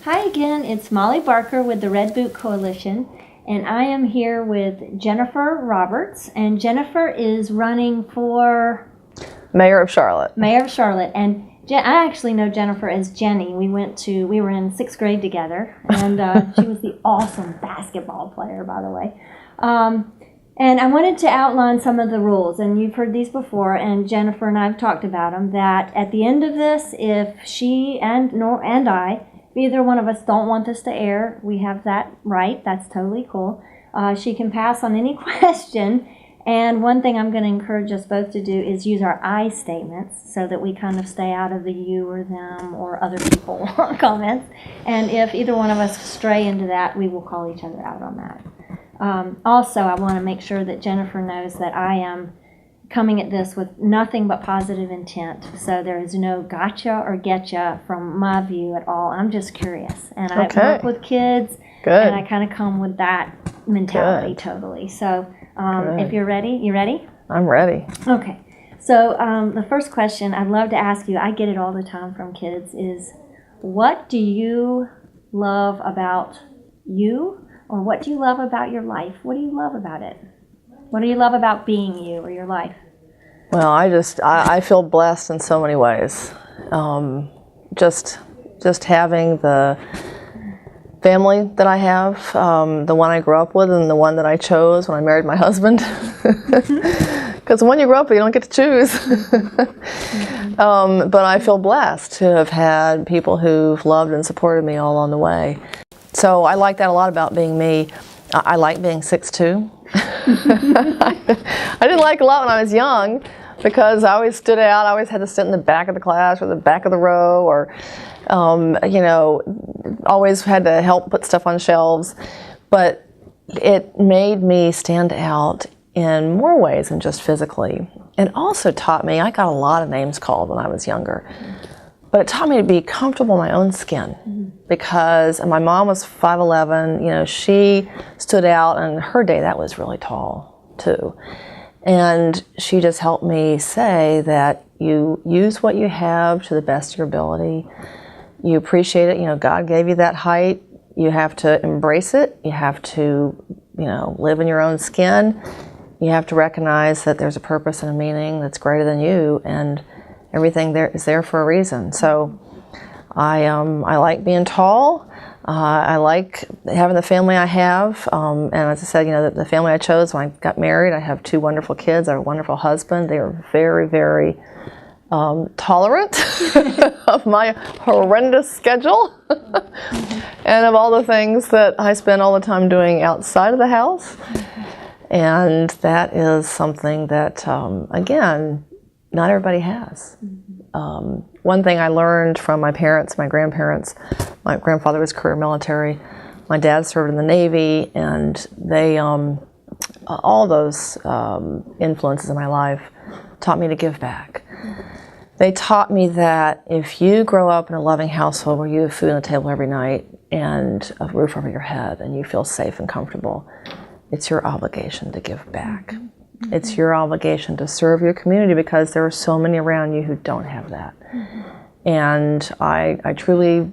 Hi again, it's Molly Barker with the Red Boot Coalition, and I am here with Jennifer Roberts, and Jennifer is running for Mayor of Charlotte. Mayor of Charlotte, and I actually know Jennifer as Jenny. We were in 6th grade together, and she was the awesome basketball player, by the way. And I wanted to outline some of the rules, and you've heard these before, and Jennifer and I have talked about them, that at the end of this, if she and I, if either one of us don't want this to air, we have that right. That's totally cool. She can pass on any question, and one thing I'm going to encourage us both to do is use our I statements so that we kind of stay out of the you or them or other people comments. And if either one of us stray into that, we will call each other out on that. Also, I want to make sure that Jennifer knows that I am coming at this with nothing but positive intent. So there is no gotcha or getcha from my view at all. I'm just curious. And I work with kids, and I kind of come with that mentality totally. So if you're ready, you ready? I'm ready. Okay. So the first question I'd love to ask you, I get it all the time from kids, is what do you love about you? Or what do you love about your life? What do you love about it? What do you love about being you or your life? Well, I feel blessed in so many ways. Just having the family that I have, the one I grew up with and the one that I chose when I married my husband. Because the one you grow up with, you don't get to choose. But I feel blessed to have had people who've loved and supported me all along the way. So I like that a lot about being me. I like being 6'2". I didn't like it a lot when I was young because I always stood out. I always had to sit in the back of the class or the back of the row, or always had to help put stuff on shelves. But it made me stand out in more ways than just physically. And also taught me, I got a lot of names called when I was younger. But it taught me to be comfortable in my own skin, because my mom was 5'11". She stood out, and in her day that was really tall too. And she just helped me say that you use what you have to the best of your ability. You appreciate it. God gave you that height. You have to embrace it. You have to, live in your own skin. You have to recognize that there's a purpose and a meaning that's greater than you, and everything there is there for a reason. So I like being tall. I like having the family I have. And as I said, the family I chose when I got married, I have 2 wonderful kids. I have a wonderful husband. They are very, very tolerant of my horrendous schedule and of all the things that I spend all the time doing outside of the house. And that is something that, again, not everybody has. One thing I learned from my parents, my grandparents, my grandfather was career military, my dad served in the Navy, and they, all those influences in my life taught me to give back. They taught me that if you grow up in a loving household where you have food on the table every night and a roof over your head and you feel safe and comfortable, it's your obligation to give back. It's your obligation to serve your community, because there are so many around you who don't have that. And I truly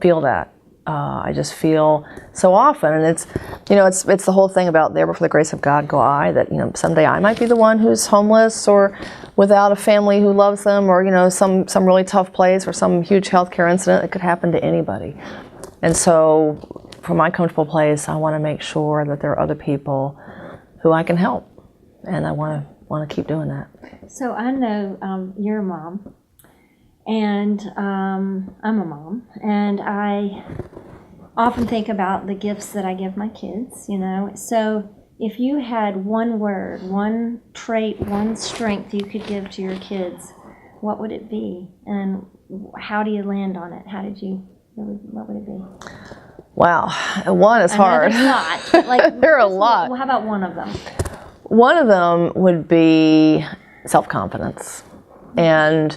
feel that. I just feel so often, and it's the whole thing about there for the grace of God go I, that someday I might be the one who's homeless or without a family who loves them, or some really tough place or some huge healthcare incident that could happen to anybody. And so from my comfortable place, I want to make sure that there are other people who I can help. And I want to keep doing that. So I know you're a mom, and I'm a mom, and I often think about the gifts that I give my kids, So if you had one word, one trait, one strength you could give to your kids, what would it be? And how do you land on it? What would it be? Wow, one is hard. There's a lot. There are a lot. Well, how about one of them? One of them would be self-confidence, and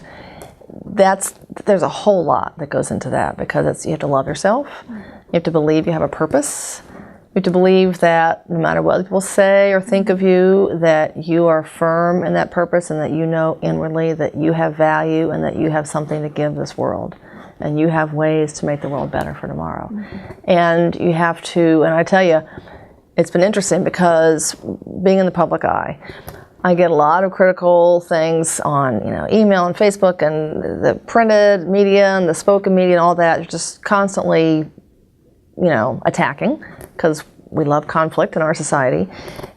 there's a whole lot that goes into that, because you have to love yourself, you have to believe you have a purpose, you have to believe that no matter what people say or think of you, that you are firm in that purpose, and that you know inwardly that you have value and that you have something to give this world. and you have ways to make the world better for tomorrow. And you have to, and I tell you, it's been interesting because being in the public eye, I get a lot of critical things on, email and Facebook and the printed media and the spoken media and all that, just constantly, attacking, because we love conflict in our society.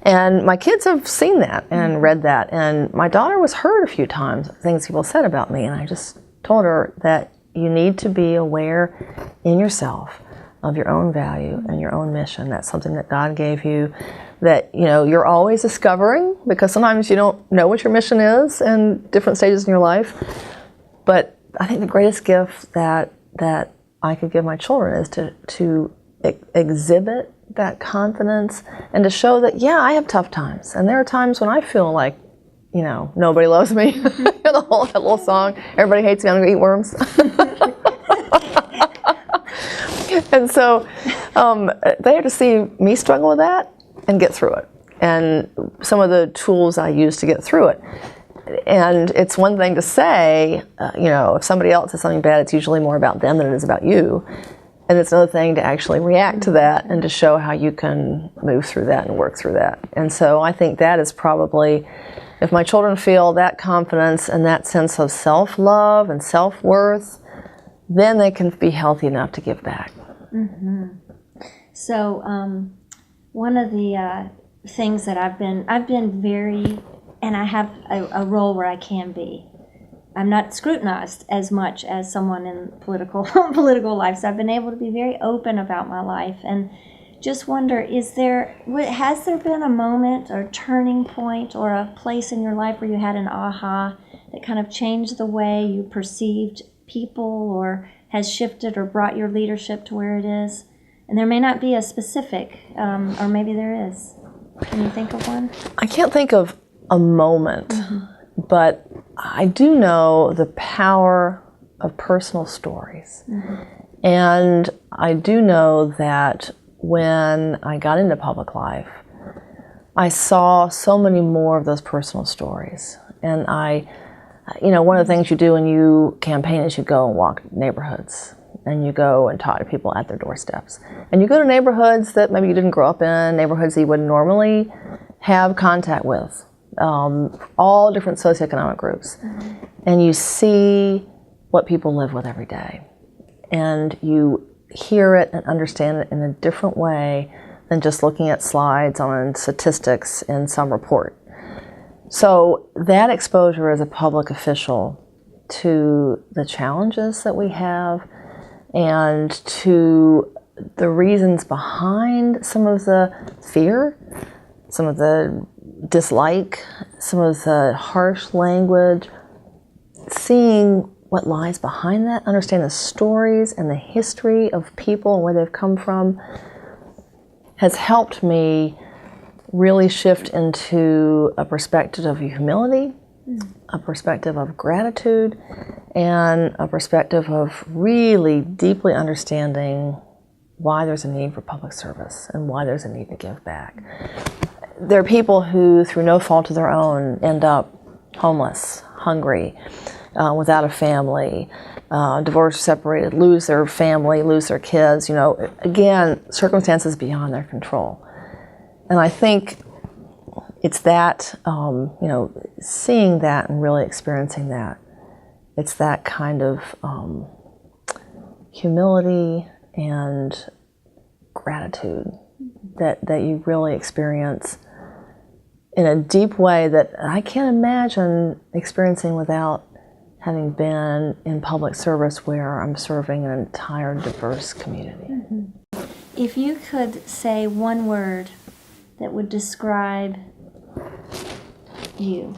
And my kids have seen that and read that. And my daughter was hurt a few times, things people said about me. And I just told her that you need to be aware in yourself of your own value and your own mission. That's something that God gave you, that you're always discovering, because sometimes you don't know what your mission is in different stages in your life. But I think the greatest gift that I could give my children is to exhibit that confidence and to show that, I have tough times. And there are times when I feel like, nobody loves me. That little song, everybody hates me, I'm gonna eat worms. And so they have to see me struggle with that and get through it. And some of the tools I use to get through it. And it's one thing to say, if somebody else says something bad, it's usually more about them than it is about you. And it's another thing to actually react to that and to show how you can move through that and work through that. And so I think that is probably, if my children feel that confidence and that sense of self-love and self-worth, then they can be healthy enough to give back. Mm-hmm. So one of the things that I've been very, and I have a role where I can be. I'm not scrutinized as much as someone in political life, so I've been able to be very open about my life, and just wonder, has there been a moment or turning point or a place in your life where you had an aha that kind of changed the way you perceived people, or has shifted or brought your leadership to where it is? And there may not be a specific, or maybe there is. Can you think of one? I can't think of a moment, but I do know the power of personal stories. And I do know that when I got into public life, I saw so many more of those personal stories. And one of the things you do when you campaign is you go and walk neighborhoods, and you go and talk to people at their doorsteps. And you go to neighborhoods that maybe you didn't grow up in, neighborhoods that you wouldn't normally have contact with, all different socioeconomic groups. And you see what people live with every day. And you hear it and understand it in a different way than just looking at slides on statistics in some report. So that exposure as a public official to the challenges that we have and to the reasons behind some of the fear, some of the dislike, some of the harsh language, seeing what lies behind that, understand the stories and the history of people and where they've come from, has helped me really shift into a perspective of humility, a perspective of gratitude, and a perspective of really deeply understanding why there's a need for public service and why there's a need to give back. There are people who, through no fault of their own, end up homeless, hungry, without a family, divorced, separated, lose their family, lose their kids, again, circumstances beyond their control. And I think it's that, seeing that and really experiencing that. It's that kind of humility and gratitude that you really experience in a deep way that I can't imagine experiencing without having been in public service where I'm serving an entire diverse community. If you could say one word that would describe you,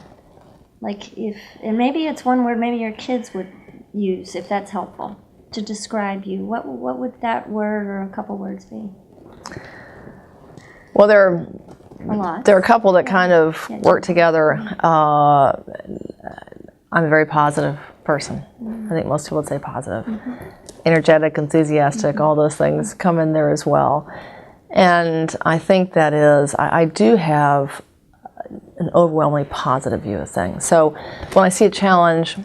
and maybe it's one word maybe your kids would use, if that's helpful, to describe you, what would that word or a couple words be? Well, there are a couple that kind of work together. I'm a very positive person. I think most people would say positive. Energetic, enthusiastic, all those things come in there as well. And I think that is, I do have an overwhelmingly positive view of things. So when I see a challenge,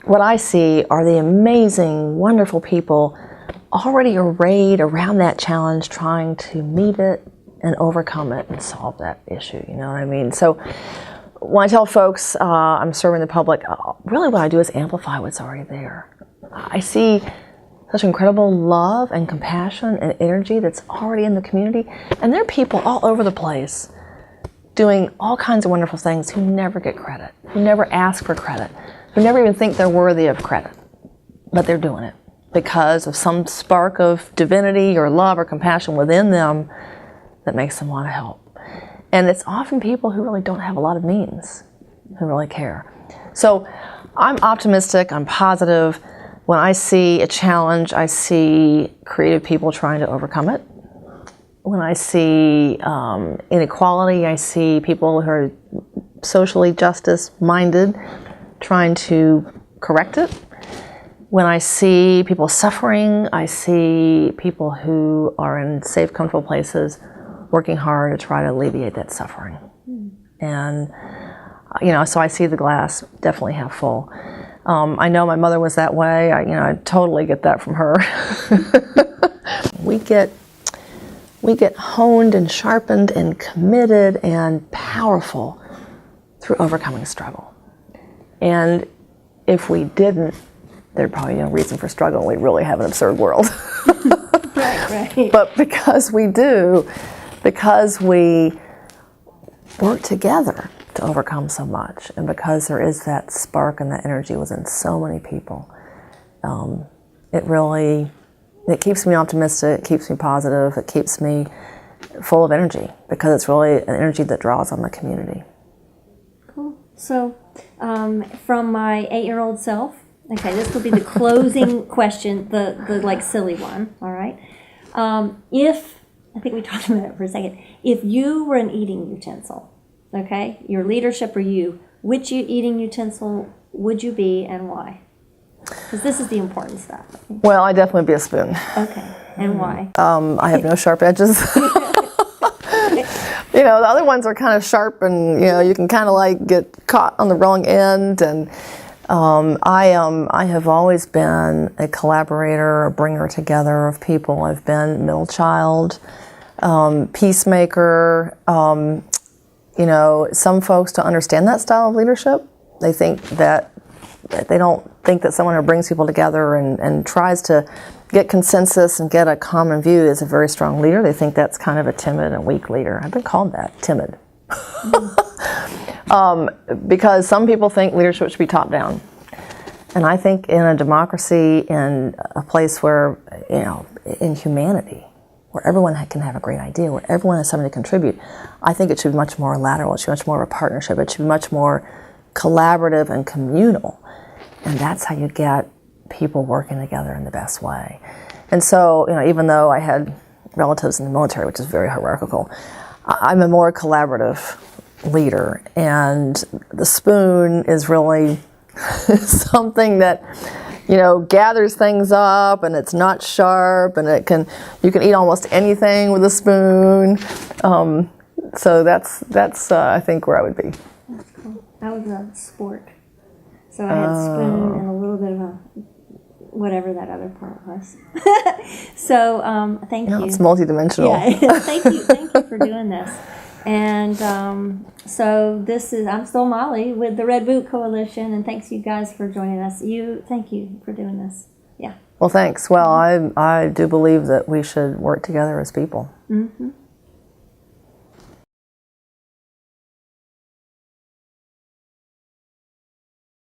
what I see are the amazing, wonderful people already arrayed around that challenge, trying to meet it and overcome it and solve that issue. You know what I mean? So when I tell folks I'm serving the public, really what I do is amplify what's already there. I see such incredible love and compassion and energy that's already in the community, and there are people all over the place doing all kinds of wonderful things who never get credit, who never ask for credit, who never even think they're worthy of credit, but they're doing it because of some spark of divinity or love or compassion within them that makes them want to help. And it's often people who really don't have a lot of means, who really care. So I'm optimistic, I'm positive. When I see a challenge, I see creative people trying to overcome it. When I see inequality, I see people who are socially justice-minded trying to correct it. When I see people suffering, I see people who are in safe, comfortable places working hard to try to alleviate that suffering. And, you know, so I see the glass definitely half full. I know my mother was that way. I totally get that from her. We get honed and sharpened and committed and powerful through overcoming struggle. And if we didn't, there'd probably be no reason for struggle. We'd really have an absurd world. Right. But because we do, because we work together to overcome so much, and because there is that spark and that energy within so many people, it keeps me optimistic, it keeps me positive, it keeps me full of energy, because it's really an energy that draws on the community. Cool. So, from my 8-year-old self, okay, this will be the closing question, the like silly one, all right? I think we talked about it for a second. If you were an eating utensil, okay, your leadership or you, which eating utensil would you be and why? Because this is the important stuff. Well, I'd definitely be a spoon. Okay, and why? I have no sharp edges. You know, the other ones are kind of sharp, and you can kind of like get caught on the wrong end. And I have always been a collaborator, a bringer together of people. I've been middle child, peacemaker. Some folks don't understand that style of leadership. They think that they don't think that someone who brings people together and tries to get consensus and get a common view is a very strong leader. They think that's kind of a timid and weak leader. I've been called that, timid. Because some people think leadership should be top down. And I think in a democracy, in a place where, in humanity, where everyone can have a great idea, where everyone has something to contribute, I think it should be much more lateral. It should be much more of a partnership. It should be much more collaborative and communal. And that's how you get people working together in the best way. And so, even though I had relatives in the military, which is very hierarchical, I'm a more collaborative leader. And the spoon is really something that, gathers things up, and it's not sharp, and you can eat almost anything with a spoon. So that's I think where I would be. That's cool. I was a sport. So I had spoon and a little bit of a whatever that other part was. So thank you. It's multidimensional. Yeah, thank you for doing this. And so I'm still Molly with the Red Boot Coalition, and thanks you guys for joining us. Thank you for doing this. Yeah. Well, thanks. Well, I do believe that we should work together as people. Mm-hmm.